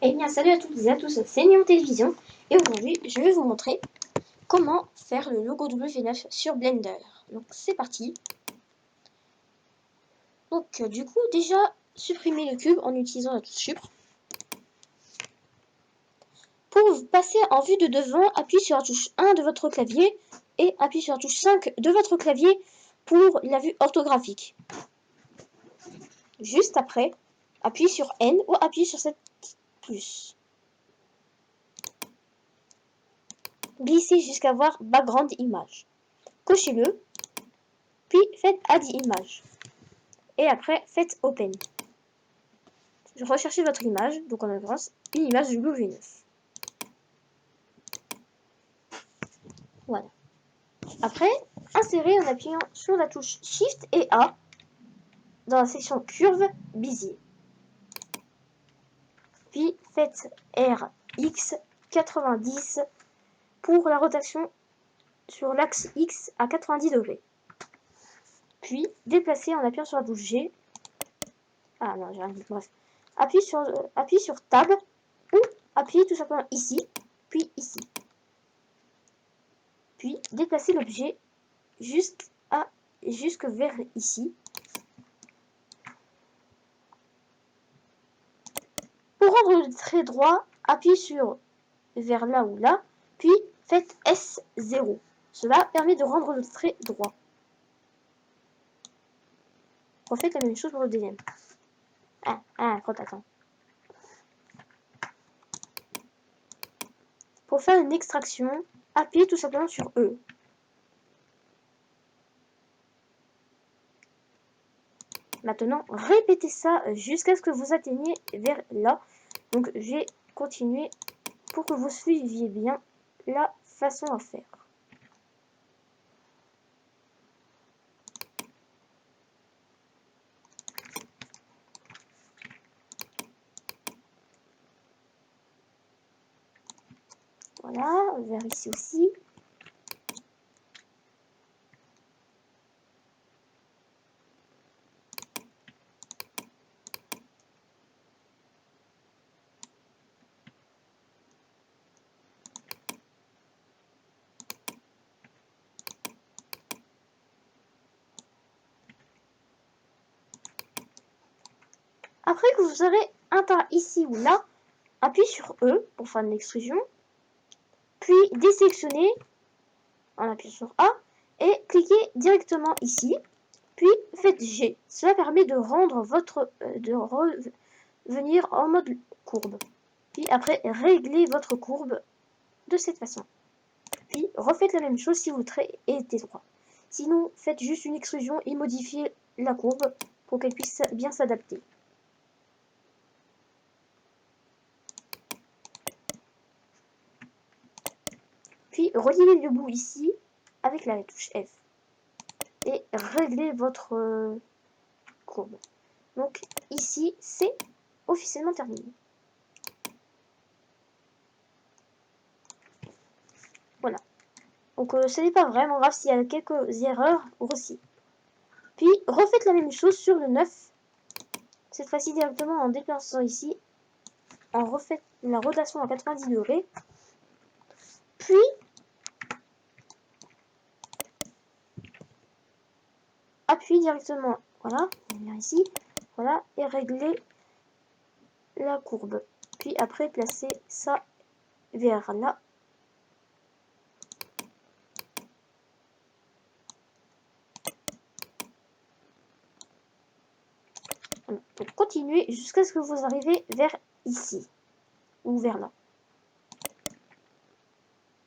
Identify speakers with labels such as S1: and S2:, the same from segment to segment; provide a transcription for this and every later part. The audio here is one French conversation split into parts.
S1: Eh bien, salut à toutes et à tous, c'est Néon Télévision et aujourd'hui je vais vous montrer comment faire le logo W9 sur Blender. Donc c'est parti. Donc du coup déjà supprimer le cube en utilisant la touche Sup. Pour passer en vue de devant, appuyez sur la touche 1 de votre clavier et appuyez sur la touche 5 de votre clavier pour la vue orthographique. Juste après, appuyez sur N ou appuyez sur cette plus. Glissez jusqu'à voir Background Image. Cochez-le, puis faites Add Image. Et après, faites Open. Recherchez votre image, donc en l'occurrence, une image du W9. Voilà. Après, insérez en appuyant sur la touche Shift et A dans la section Curve Bezier. Puis faites RX 90 pour la rotation sur l'axe X à 90 degrés. Puis déplacez en appuyant sur la touche G. Ah non, j'ai rien dit, bref. Appuyez sur Tab ou appuyez tout simplement ici, puis ici. Puis déplacez l'objet jusque vers ici. Pour rendre le trait droit, appuyez sur vers là ou là, puis faites S0. Cela permet de rendre le trait droit. Refaites la même chose pour le deuxième. Quand attends. Pour faire une extraction, appuyez tout simplement sur E. Maintenant, répétez ça jusqu'à ce que vous atteigniez vers là. Donc, j'ai continué pour que vous suiviez bien la façon à faire. Voilà, vers ici aussi. Après que vous aurez un tas ici ou là, appuyez sur E pour faire une extrusion, puis désélectionnez en appuyant sur A et cliquez directement ici, puis faites G. Cela permet de rendre de revenir en mode courbe. Puis après, réglez votre courbe de cette façon. Puis refaites la même chose si votre trait est étroit. Sinon, faites juste une extrusion et modifiez la courbe pour qu'elle puisse bien s'adapter. Puis reliez le bout ici avec la touche F et réglez votre courbe. Donc ici, c'est officiellement terminé. Voilà. Donc ce n'est pas vraiment grave s'il y a quelques erreurs aussi. Puis refaites la même chose sur le 9. Cette fois-ci directement en déplaçant ici. En refaites la rotation à 90 degrés. Puis appuyez directement, voilà, on vient ici, voilà, et réglez la courbe. Puis après, placez ça vers là. Voilà. Donc continuez jusqu'à ce que vous arrivez vers ici, ou vers là.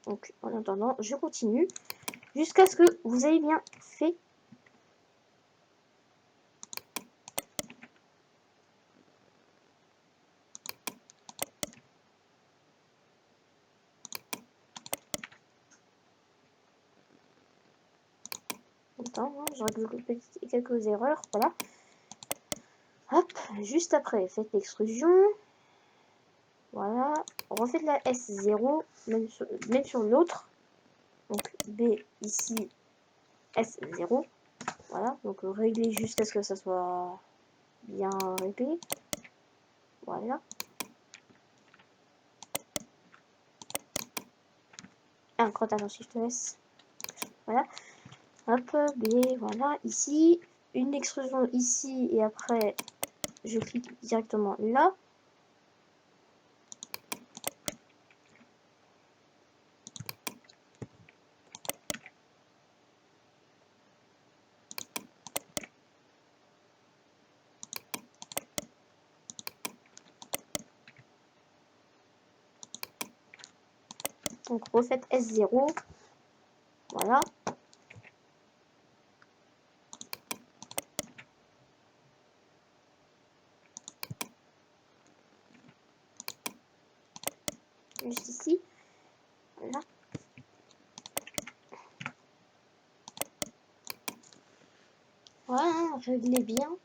S1: Donc en attendant, je continue jusqu'à ce que vous ayez bien fait. Attends, je règle quelques erreurs, voilà. Hop, juste après, faites l'extrusion. Voilà, refaites la S0, même sur l'autre. Donc B ici, S0. Voilà, donc réglez jusqu'à ce que ça soit bien répé. Voilà. Ah, encore un Shift S. Voilà. Hop, B, voilà. Ici, une extrusion ici et après, je clique directement là. Donc refaites S0. Voilà. Juste ici. Voilà. Voilà, réglez bien.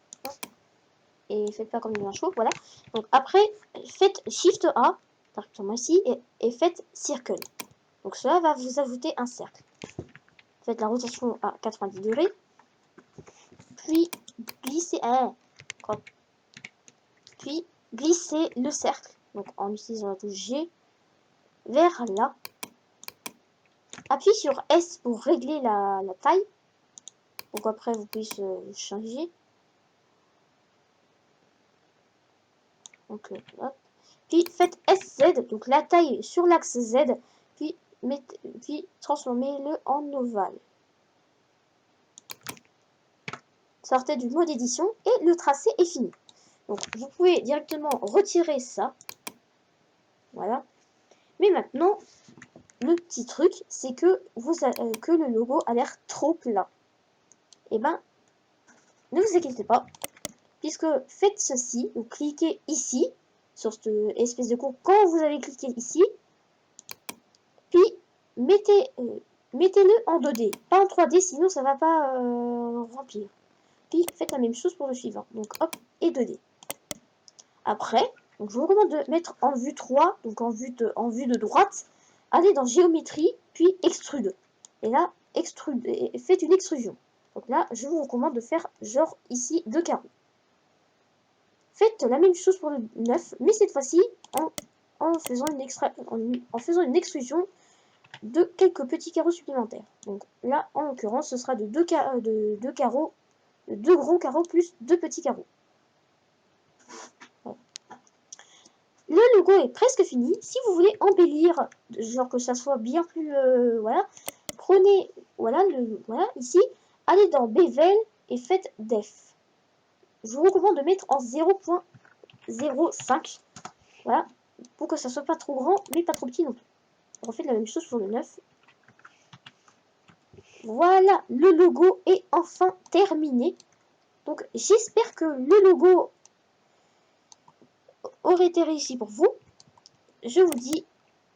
S1: Et faites pas comme des chauve, voilà. Donc après, faites Shift A, directement ici, et faites Circle. Donc cela va vous ajouter un cercle. Faites la rotation à 90 degrés. Puis glissez, puis glissez le cercle, donc en utilisant la touche G, vers là. Appuyez sur S pour régler la taille. Donc après vous puissiez changer. Donc hop. Puis faites SZ, donc la taille sur l'axe Z, puis transformez-le en ovale. Sortez du mode édition et le tracé est fini. Donc vous pouvez directement retirer ça. Voilà. Mais maintenant, le petit truc, c'est que que le logo a l'air trop plat. Et ben, ne vous inquiétez pas, puisque faites ceci, vous cliquez ici, sur cette espèce de courbe, quand vous avez cliqué ici, puis mettez-le en 2D, pas en 3D, sinon ça va pas remplir. Puis faites la même chose pour le suivant, donc hop, et 2D. Après, donc je vous recommande de mettre en vue 3, donc en vue de droite, allez dans géométrie, puis extrude. Et là, faites une extrusion. Donc là, je vous recommande de faire genre ici 2 carreaux. Faites la même chose pour le 9, mais cette fois-ci en faisant une extrusion de quelques petits carreaux supplémentaires. Donc là, en l'occurrence, ce sera de 2 carreaux, 2 gros carreaux plus 2 petits carreaux. Voilà. Le logo est presque fini. Si vous voulez embellir, genre que ça soit bien plus... voilà, prenez, voilà, ici, allez dans Bevel et faites Def. Je vous recommande de mettre en 0.05. Voilà, pour que ça soit pas trop grand, mais pas trop petit non plus. On refait la même chose pour le 9. Voilà, le logo est enfin terminé. Donc j'espère que le logo aurait été réussi pour vous. Je vous dis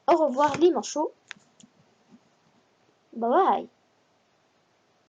S1: au revoir les manchots. Bye bye.